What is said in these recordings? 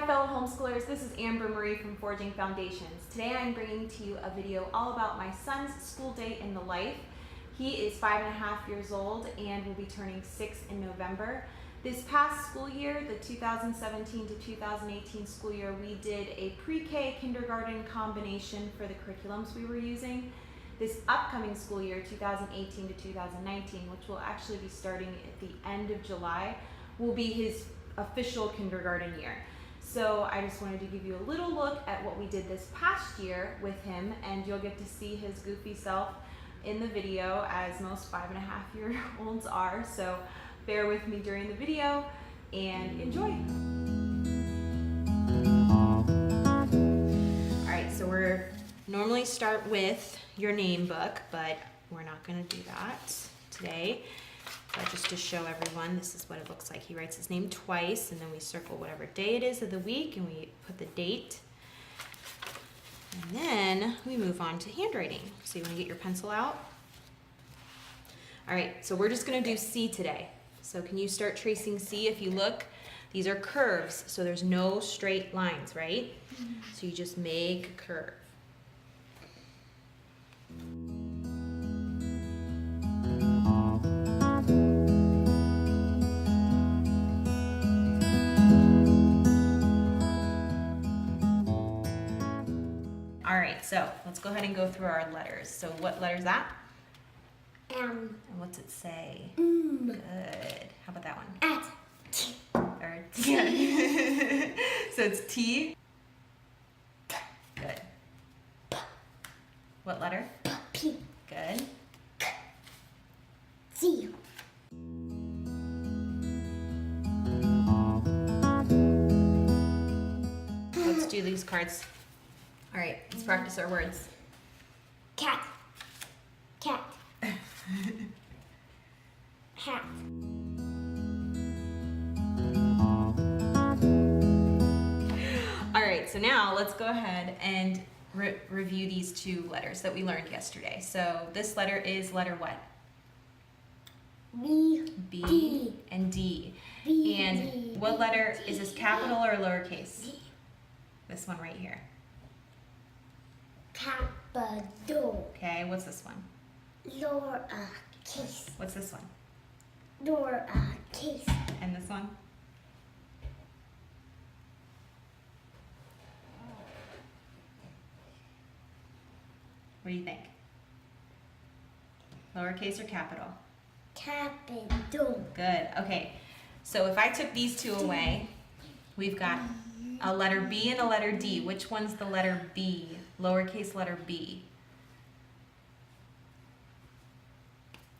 fellow homeschoolers, this is Amber Marie from Forging Foundations. Today I'm bringing to you a video all about my son's school day in the life. He is 5.5 years old and will be turning 6 in November. This past school year, the 2017 to 2018 school year, we did a pre-K kindergarten combination for the curriculums we were using. This upcoming school year, 2018 to 2019, which will actually be starting at the end of July, will be his official kindergarten year. So I just wanted to give you a little look at what we did this past year with him, and you'll get to see his goofy self in the video, as most 5.5-year-olds are. So bear with me during the video and enjoy. All right, so we're normally start with your name book, but we're not going to do that today. But just to show everyone, this is what it looks like. He writes his name twice, and then we circle whatever day it is of the week, and we put the date. And then we move on to handwriting. So you want to get your pencil out? All right, so we're just going to do C today. So can you start tracing C? If you look, these are curves, so there's no straight lines, right? So you just make a curve. All right, so let's go ahead and go through our letters. So what letter is that? M. And what's it say? Good. How about that one? At. Or yeah. So it's T. Good. What letter? P. Good. C. Let's do these cards. All right, let's practice our words. Cat. Cat. Hat. All right, so now let's go ahead and review these two letters that we learned yesterday. So this letter is letter what? B. B D. and D. B, And D, what letter D, is this, capital or lowercase? D. This one right here. Capital. Okay, what's this one? Lower case. What's this one? Lower case. And this one? What do you think? Lowercase or capital? Capital. Good. Okay. So if I took these two away, we've got a letter B and a letter D. Which one's the letter B? Lowercase letter B.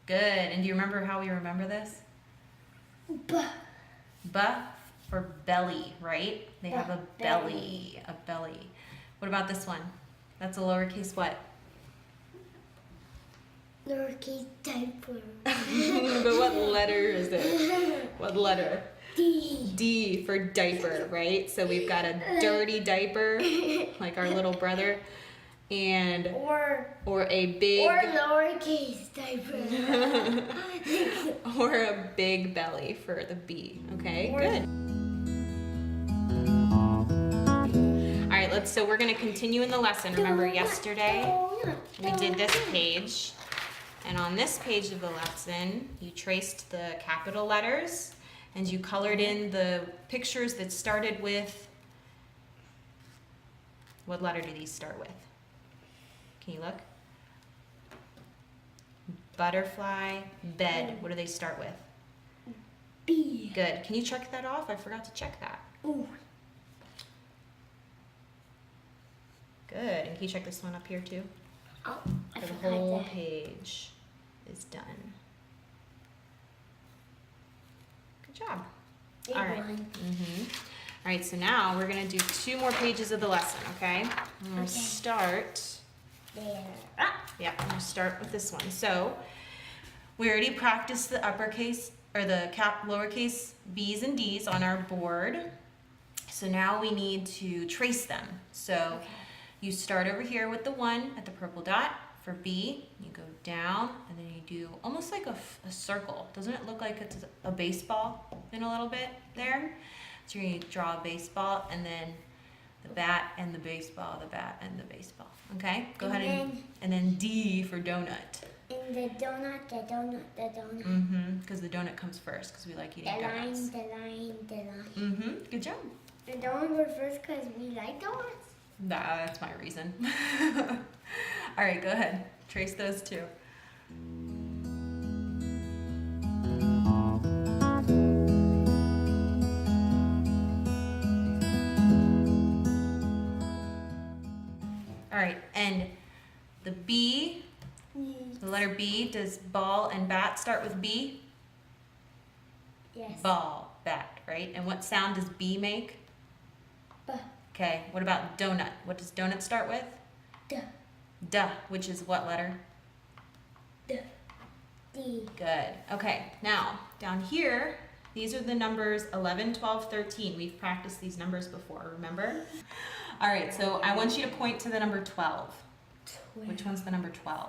Good. And do you remember how we remember this? B. B for belly, right? They have a belly. A belly. What about this one? That's a lowercase what? Lowercase diaper. But what letter is it? What letter? D. D for diaper, right? So we've got a dirty diaper, like our little brother, and or a big or lowercase diaper. or a big belly for the B. Okay, good. All right, so we're gonna continue in the lesson. Remember yesterday we did this page, and on this page of the lesson you traced the capital letters and you colored in the pictures that started with, what letter do these start with? Can you look? Butterfly, bed. What do they start with? B. Good. Can you check that off? I forgot to check that. Ooh. Good. And can you check this one up here too? Oh, I So the forgot whole that. page is done. Good job. Big All right. one. All right, so now we're going to do 2 more pages of the lesson, okay? I'm going to start, There. I'm going to start with this one. So we already practiced the uppercase, or the lowercase B's and D's on our board. So now we need to trace them. So you start over here with the 1 at the purple dot for B. You go down, and then you do almost like a circle. Doesn't it look like it's a baseball in a little bit there? So you're going to draw a baseball and then the bat and the baseball, the bat and the baseball. Okay? Go ahead and then D for donut. And the donut. Because the donut comes first because we like eating The donuts. line. Good job. The donut were first because we like donuts. That's my reason. All right, go ahead. Trace those two. All right, and the B, the letter B, does ball and bat start with B? Yes. Ball, bat, right? And what sound does B make? B. Okay, what about donut? What does donut start with? D. Duh, which is what letter? D. D. Good. Okay, now down here, these are the numbers 11, 12, 13. We've practiced these numbers before, remember? All right, so I want you to point to the number 12. Which one's the number 12?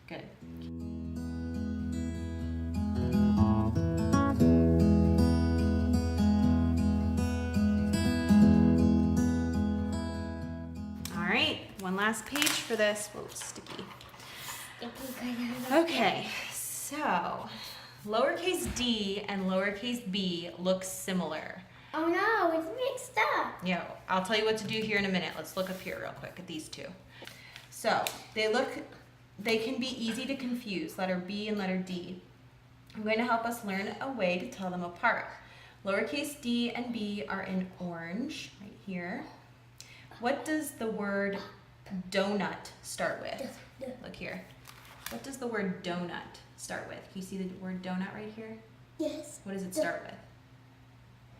Good. All right, one last page for this. Whoa, sticky. Okay, so lowercase d and lowercase b look similar. Oh no, it's mixed up. Yeah, I'll tell you what to do here in a minute. Let's look up here real quick at these two. So they can be easy to confuse, letter B and letter D. I'm going to help us learn a way to tell them apart. Lowercase d and b are in orange, right here. What does the word donut start with? Look here. What does the word donut start with? Can you see the word donut right here? Yes. What does it start with?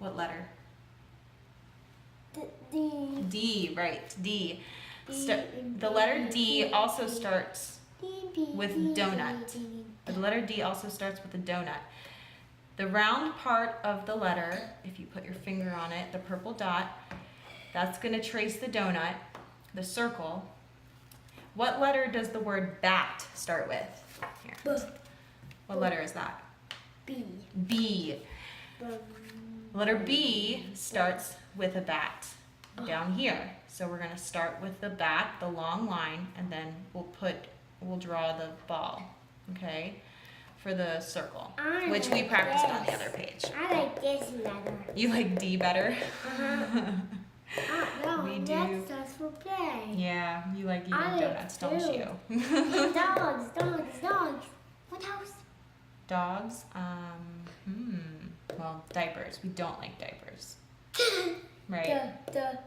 What letter? D. D, right, D. The letter D also starts with donut. The letter D also starts with a donut. The round part of the letter, if you put your finger on it, the purple dot, that's going to trace the donut, the circle. What letter does the word bat start with? Here. What letter is that? B. B. Letter B starts with a bat down here. So we're going to start with the bat, the long line, and then we'll draw the ball, okay, for the circle, which we practiced on the other page. I like this letter. You like D better? No, We do. that's just for play. Yeah, you like eating I like donuts, don't too. you? And dogs. What else? Dogs, well, diapers. We don't like diapers, right? Dogs.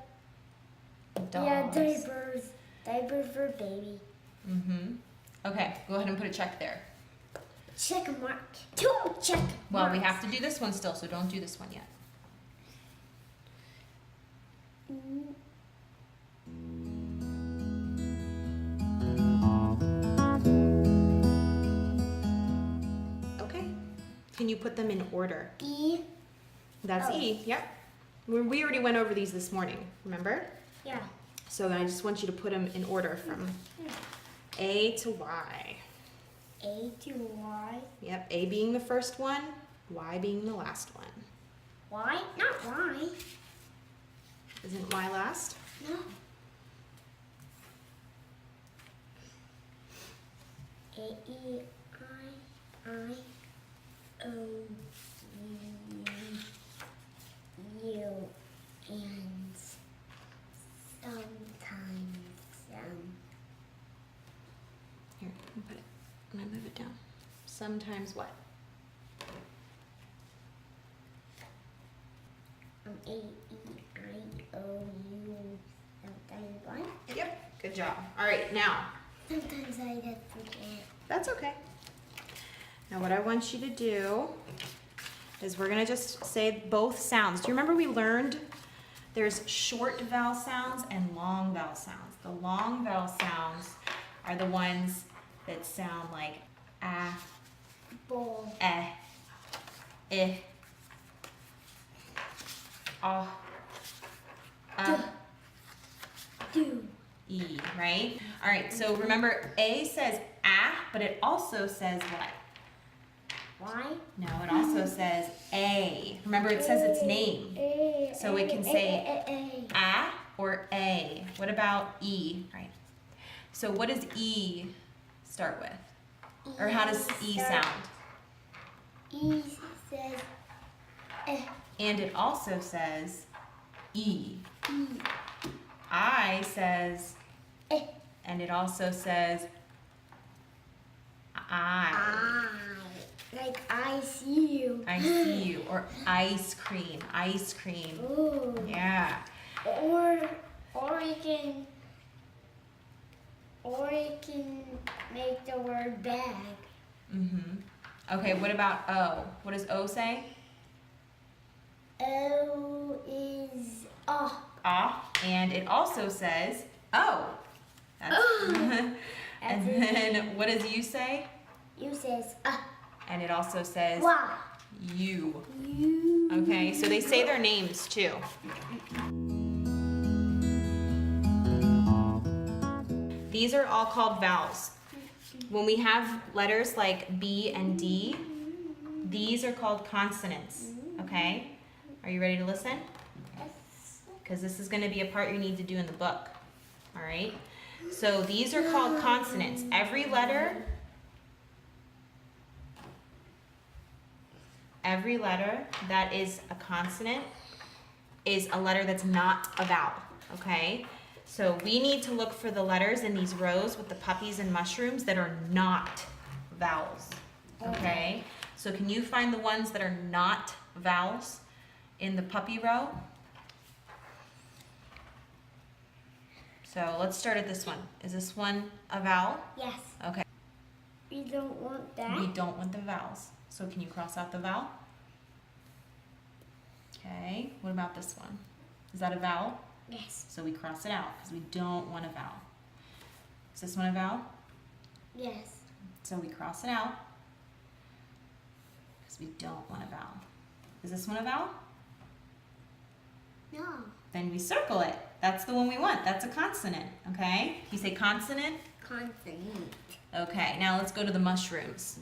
Yeah, diapers. Diapers for baby. Okay, go ahead and put a check there. Check mark. 2 check marks. Well, we have to do this one still, so don't do this one yet. Okay. Can you put them in order? E. That's E, yep. We already went over these this morning, remember? Yeah. So I just want you to put them in order from A to Y. A to Y. Yep, A being the first one, Y being the last one. Y? Not Y. Isn't Y last? No. A, E, I, O, U, and sometimes, Here, put it. I'm gonna move it down. Sometimes what? A, E, I, O, U, sometimes what? Yep, good job. All right, now. Sometimes I just forget. That's okay. Now what I want you to do is we're gonna just say both sounds. Do you remember we learned there's short vowel sounds and long vowel sounds? The long vowel sounds are the ones that sound like ah, Ball. eh, ah, Do. E, right? All right, so remember A says ah, but it also says what? Y? No, it also says A. Remember, it says its name. So it can say A or A. What about E? Right. So what does E start with? Or how does E sound? E says And it also says E. E. I says, and it also says I. Like I see you. I see you. Or ice cream. Ice cream. Ooh. Yeah. Or you can make the word bag. Okay, what about O? What does O say? O is Ah. And it also says O. That's and then what does U say? U says And it also says Y. U. U. Okay, so they say their names too. These are all called vowels. When we have letters like B and D, these are called consonants. Okay? Are you ready to listen? Because this is going to be a part you need to do in the book. All right? So these are called consonants. Every letter that is a consonant is a letter that's not a vowel. Okay? So we need to look for the letters in these rows with the puppies and mushrooms that are not vowels. Okay? So can you find the ones that are not vowels in the puppy row? So let's start at this one. Is this one a vowel? Yes. Okay. We don't want that. We don't want the vowels. So can you cross out the vowel? Okay. What about this one? Is that a vowel? Yes. So we cross it out because we don't want a vowel. Is this one a vowel? Yes. So we cross it out because we don't want a vowel. Is this one a vowel? No. Then we circle it. That's the one we want. That's a consonant. Okay? You say consonant? Consonant. Okay, now let's go to the mushrooms.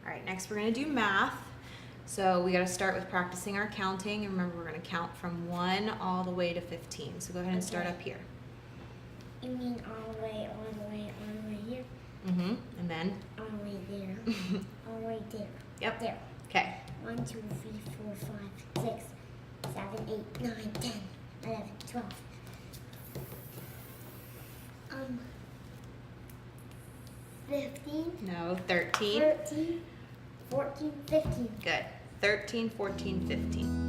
All right, next we're going to do math. So we got to start with practicing our counting. And remember, we're going to count from 1 all the way to 15. So go ahead and start up here. You mean all the way, all the way, all the way here? And then? All the way there. All the way there. Yep. There. Okay. 1, 2, 3, 4, 5, 6, 7, 8, 9, 10, 11, 12. 15. No, 13. 13, 14, 15. Good. 13, 14, 15.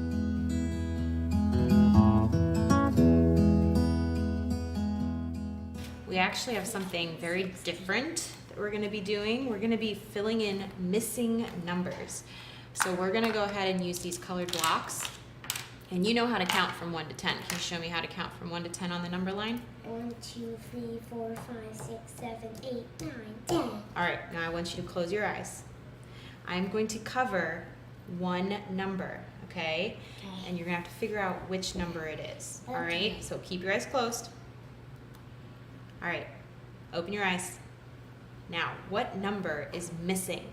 We actually have something very different that we're going to be doing. We're going to be filling in missing numbers. So we're going to go ahead and use these colored blocks. And you know how to count from 1 to 10. Can you show me how to count from 1 to 10 on the number line? 1, 2, 3, 4, 5, 6, 7, 8, 9, 10. All right, now I want you to close your eyes. I'm going to cover one number, okay? And you're going to have to figure out which number it is. All right, so keep your eyes closed. All right, open your eyes. Now, what number is missing?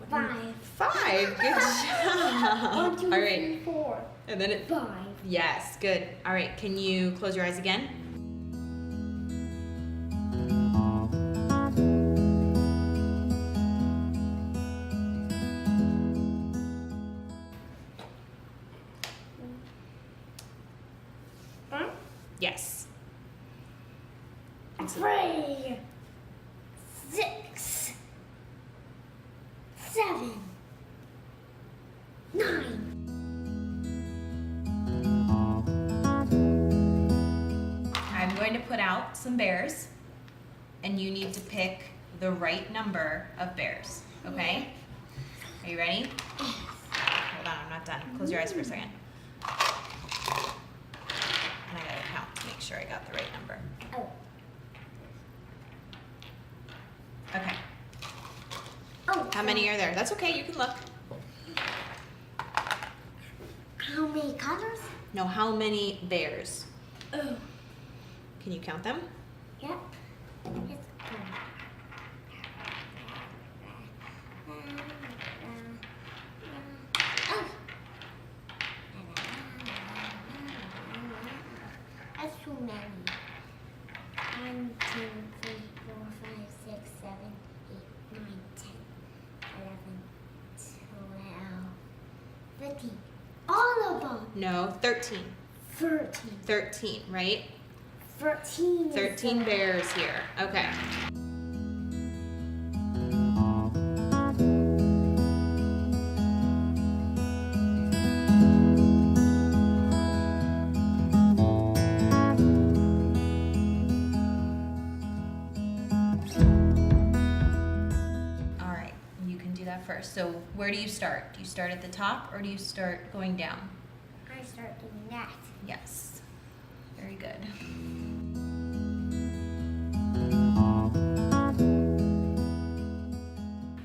5. 5, good job. 1, 2, All right, 3, 4. and then it, 5. yes, good. All right, can you close your eyes again? Huh? Yes. 3, 6, 7, 9. I'm going to put out some bears, and you need to pick the right number of bears, okay? Are you ready? Hold on, I'm not done. Close your eyes for a second. And I gotta count to make sure I got the right number. Oh. Okay. Oh. How many are there? That's okay, you can look. How many colors? Now, how many bears? Oh. Can you count them? Yep. It's That's too many. 1, 2, 3, 4, 5, 6, 7, 8, 9, 10, 11, 12, 13. All of them. No, 13. 13. 13, right? 13. 13 bears here. Okay. All right, you can do that first. So where do you start? Do you start at the top or do you start going down? I start doing that. Yes. Very good.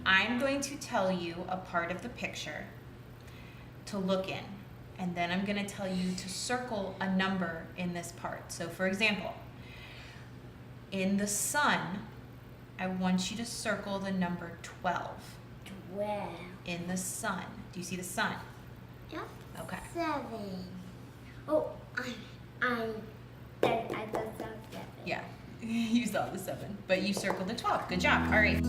I'm going to tell you a part of the picture to look in, and then I'm going to tell you to circle a number in this part. So for example, in the sun, I want you to circle the number 12. 12. In the sun. Do you see the sun? Yep. Okay. 7. Oh, I got 7. Yeah, you saw the 7, but you circled the 12. Good job. All right.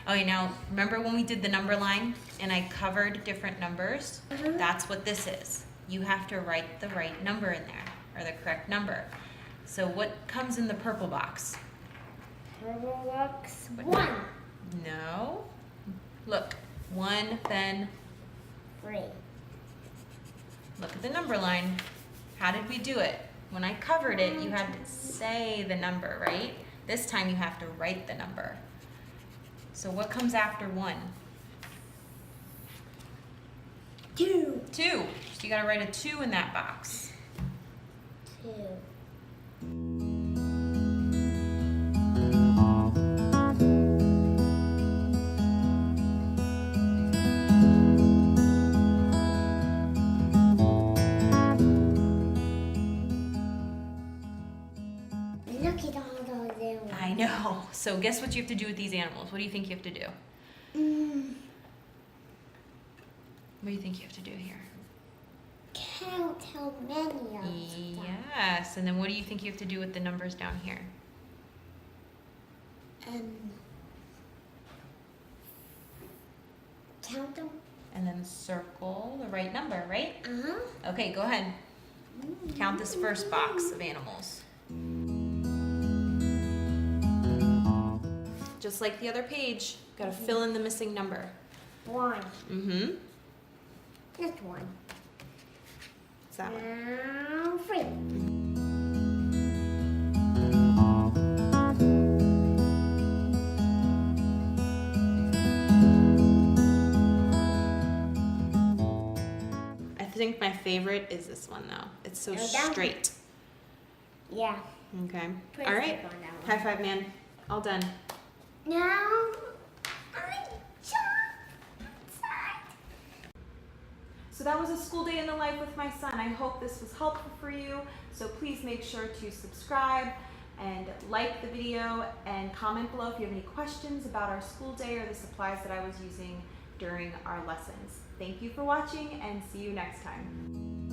Okay, now remember when we did the number line and I covered different numbers? Mhm. That's what this is. You have to write the right number in there, or the correct number. So what comes in the purple box? Purple box. What 1. No. Look, 1, then 3. look at the number line. How did we do it? When I covered it, you had to say the number, right? This time you have to write the number. So what comes after 1? 2. 2. So you gotta write a 2 in that box. 2. Look at all those there. I know. So guess what you have to do with these animals? What do you think you have to do? What do you think you have to do here? Count how many of them. Yes. And then what do you think you have to do with the numbers down here? Count them. And then circle the right number, right? Uh-huh. Okay, go ahead. Count this first box of animals. Just like the other page, gotta fill in the missing number. 1. Mm-hmm. Just 1. What's that one? Now 3. I think my favorite is this one though. It's so Go down. straight. Yeah. Okay. Pretty All right. thick on that one. High five, man. All done. Now I jump outside. So that was a school day in the life with my son. I hope this was helpful for you. So please make sure to subscribe and like the video and comment below if you have any questions about our school day or the supplies that I was using during our lessons. Thank you for watching and see you next time.